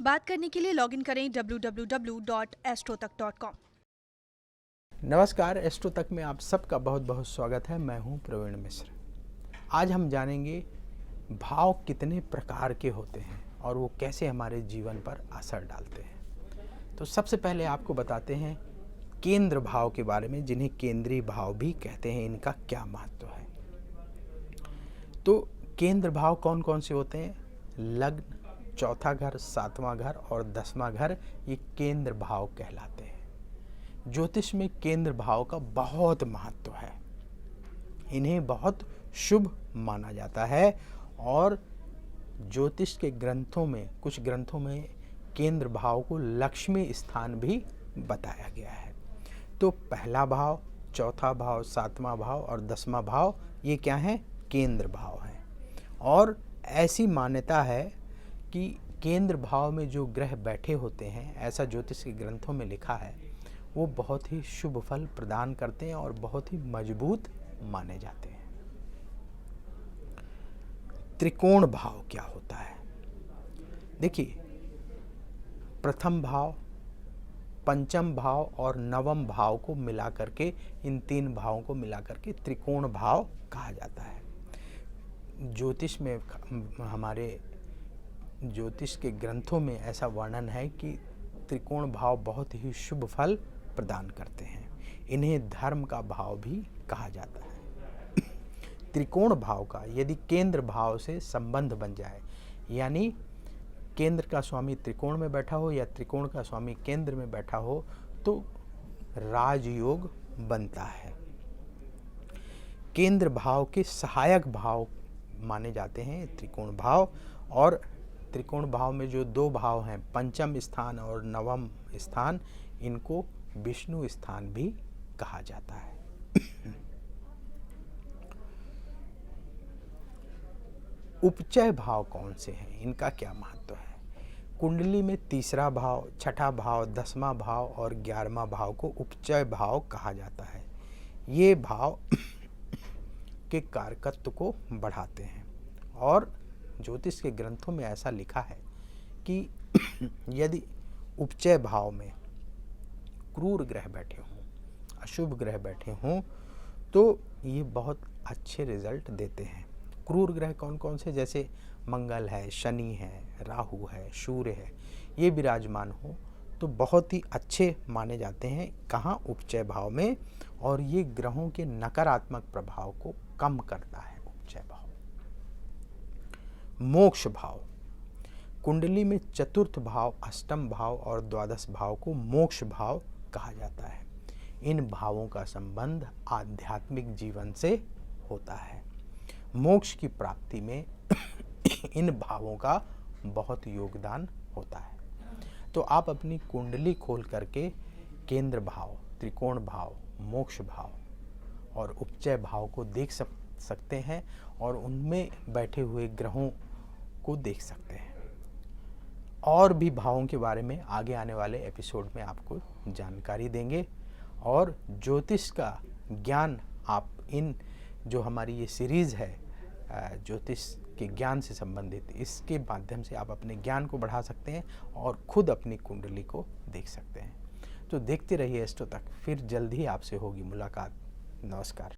बात करने के लिए लॉगिन करें www.astrotak.com। नमस्कार, एस्ट्रो तक में आप सबका बहुत बहुत स्वागत है। मैं हूं प्रवीण मिश्र। आज हम जानेंगे भाव कितने प्रकार के होते हैं और वो कैसे हमारे जीवन पर असर डालते हैं। तो सबसे पहले आपको बताते हैं केंद्र भाव के बारे में, जिन्हें केंद्रीय भाव भी कहते हैं। इनका क्या महत्व है? तो केंद्र भाव कौन कौन से होते हैं? लग्न, चौथा घर, सातवां घर और 10वां घर, ये केंद्र भाव कहलाते हैं। ज्योतिष में केंद्र भाव का बहुत महत्व है। इन्हें बहुत शुभ माना जाता है और ज्योतिष के ग्रंथों में, कुछ ग्रंथों में केंद्र भाव को लक्ष्मी स्थान भी बताया गया है। तो पहला भाव, चौथा भाव, सातवां भाव और 10वां भाव, ये क्या है? केंद्र भाव है। और ऐसी मान्यता है कि केंद्र भाव में जो ग्रह बैठे होते हैं, ऐसा ज्योतिष के ग्रंथों में लिखा है, वो बहुत ही शुभ फल प्रदान करते हैं और बहुत ही मजबूत माने जाते हैं। त्रिकोण भाव क्या होता है? देखिए, प्रथम भाव, पंचम भाव और नवम भाव को मिलाकर के, इन तीन भावों को मिलाकर के त्रिकोण भाव कहा जाता है। ज्योतिष में, हमारे ज्योतिष के ग्रंथों में ऐसा वर्णन है कि त्रिकोण भाव बहुत ही शुभ फल प्रदान करते हैं। इन्हें धर्म का भाव भी कहा जाता है। त्रिकोण भाव का यदि केंद्र भाव से संबंध बन जाए, यानी केंद्र का स्वामी त्रिकोण में बैठा हो या त्रिकोण का स्वामी केंद्र में बैठा हो, तो राजयोग बनता है। केंद्र भाव के सहायक भाव माने जाते हैं त्रिकोण भाव, और त्रिकोण भाव में जो दो भाव हैं, पंचम स्थान और नवम स्थान, इनको विष्णु स्थान भी कहा जाता है। उपचय भाव कौन से हैं? इनका क्या महत्व है? कुंडली में तीसरा भाव, छठा भाव, 10वां भाव और 11वां भाव को उपचय भाव कहा जाता है। ये भाव के कारकत्व को बढ़ाते हैं और ज्योतिष के ग्रंथों में ऐसा लिखा है कि यदि उपचय भाव में क्रूर ग्रह बैठे हों, अशुभ ग्रह बैठे हों, तो ये बहुत अच्छे रिजल्ट देते हैं। क्रूर ग्रह कौन कौन से? जैसे मंगल है, शनि है, राहु है, सूर्य है, ये विराजमान हो तो बहुत ही अच्छे माने जाते हैं। कहाँ? उपचय भाव में। और ये ग्रहों के नकारात्मक प्रभाव को कम करता है उपचय भाव। मोक्ष भाव, कुंडली में चतुर्थ भाव, अष्टम भाव और 12 भाव को मोक्ष भाव कहा जाता है। इन भावों का संबंध आध्यात्मिक जीवन से होता है। मोक्ष की प्राप्ति में इन भावों का बहुत योगदान होता है। तो आप अपनी कुंडली खोल करके केंद्र भाव, त्रिकोण भाव, मोक्ष भाव और उपचय भाव को देख सकते हैं और उनमें बैठे हुए ग्रहों को देख सकते हैं। और भी भावों के बारे में आगे आने वाले एपिसोड में आपको जानकारी देंगे। और ज्योतिष का ज्ञान आप, इन जो हमारी ये सीरीज़ है ज्योतिष के ज्ञान से संबंधित, इसके माध्यम से आप अपने ज्ञान को बढ़ा सकते हैं और खुद अपनी कुंडली को देख सकते हैं। तो देखते रहिए एस्ट्रो तक। फिर जल्द ही आपसे होगी मुलाकात। नमस्कार।